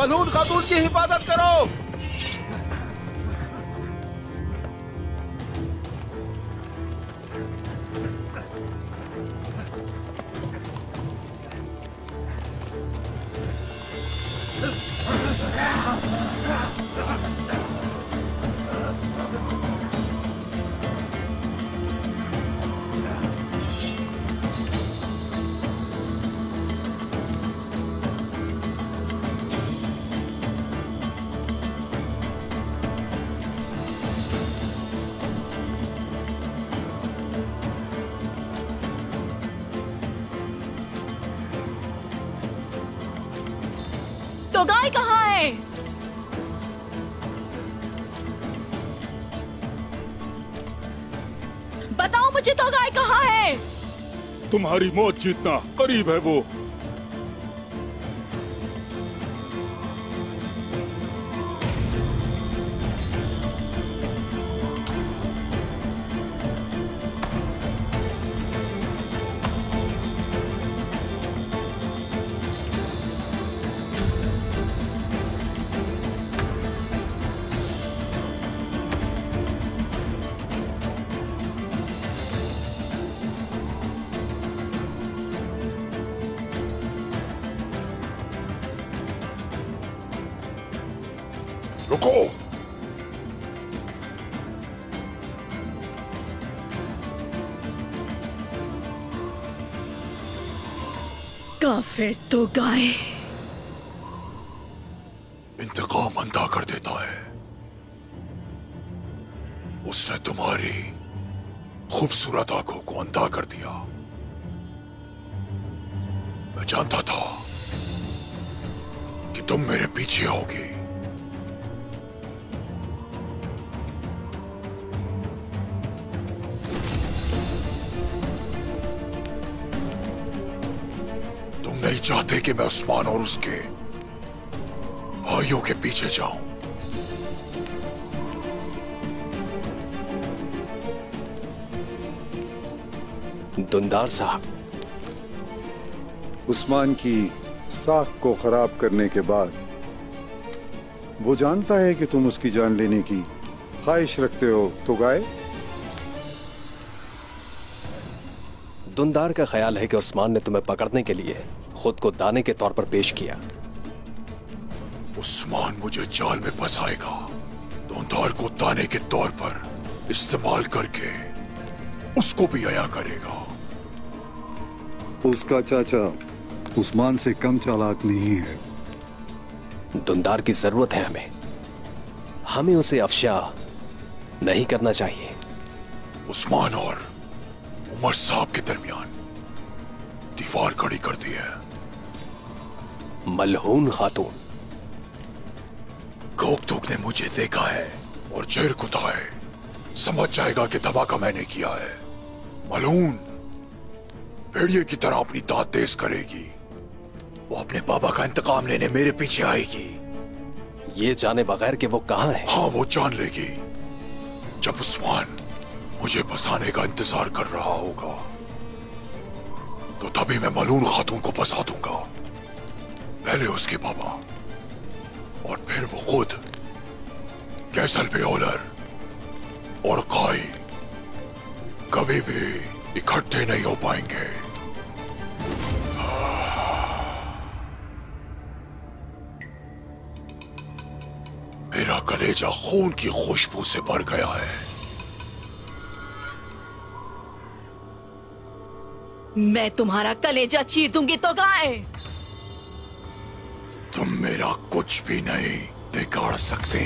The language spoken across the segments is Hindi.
मलून खातून की हिफाजत करो। तो गाय कहाँ है? बताओ मुझे, तो गाय कहाँ है? तुम्हारी मौत जितना करीब है वो। रुको। काफिर तो गाय। इंतकाम अंधा कर देता है। उसने तुम्हारी खूबसूरत आंखों को अंधा कर दिया। मैं जानता था कि तुम मेरे पीछे आओगी। नहीं चाहते कि मैं उस्मान और उसके भाइयों के पीछे जाऊं। दुंदार साहब, उस्मान की साख को खराब करने के बाद वो जानता है कि तुम उसकी जान लेने की ख्वाहिश रखते हो, तो गाय। दुंदार का ख्याल है कि उस्मान ने तुम्हें पकड़ने के लिए खुद को दाने के तौर पर पेश किया। उस्मान मुझे जाल में फंसाएगा, दुंदार को दाने के तौर पर इस्तेमाल करके उसको भी अया करेगा। उसका चाचा उस्मान से कम चालाक नहीं है। दुंदार की जरूरत है हमें। हमें उसे अफशा नहीं करना चाहिए। उस्मान और उमर साहब के दरमियान दीवार खड़ी कर दी है। मलहून खातून। गोकतुक ने मुझे देखा है और जहर कुदा है। समझ जाएगा कि धमाका मैंने किया है। मलहून भेड़िए की तरह अपनी दांत तेज करेगी। वो अपने बाबा का इंतकाम लेने मेरे पीछे आएगी, ये जाने बगैर कि वो कहां है। हाँ, वो जान लेगी। जब उस्मान मुझे फंसाने का इंतजार कर रहा होगा तो तभी मैं मलून खातून को फंसा दूंगा। पहले उसके बाबा और फिर वो खुद। कैसल पे ओलर और काई कभी भी इकट्ठे नहीं हो पाएंगे। मेरा कलेजा खून की खुशबू से भर गया है। मैं तुम्हारा कलेजा चीर दूंगी तो गाय। तुम मेरा कुछ भी नहीं बिगाड़ सकते।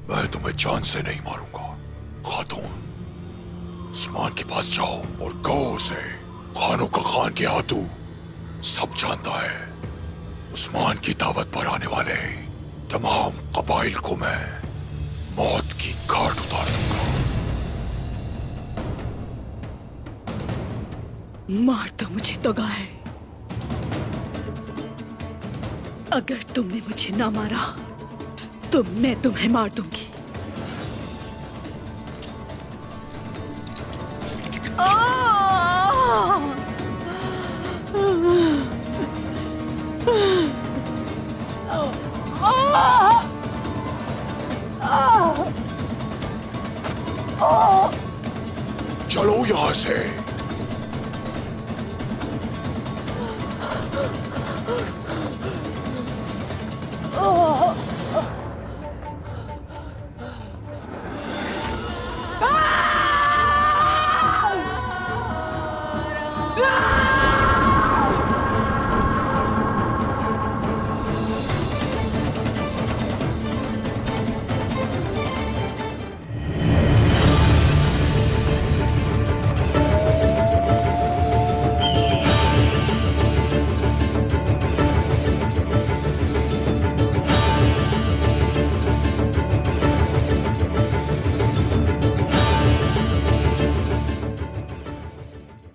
मैं तुम्हें जान से नहीं मारूंगा। खातून, उस्मान के पास जाओ और कहो उसे खानों का खान के हाथू सब जानता है। उस्मान की दावत पर आने वाले तमाम कबाइल को मैं मौत की घाट उतार दूंगा। मार दो मुझे तो गाय। अगर तुमने मुझे ना मारा तो मैं तुम्हें मार दूंगी। चलो यहां से।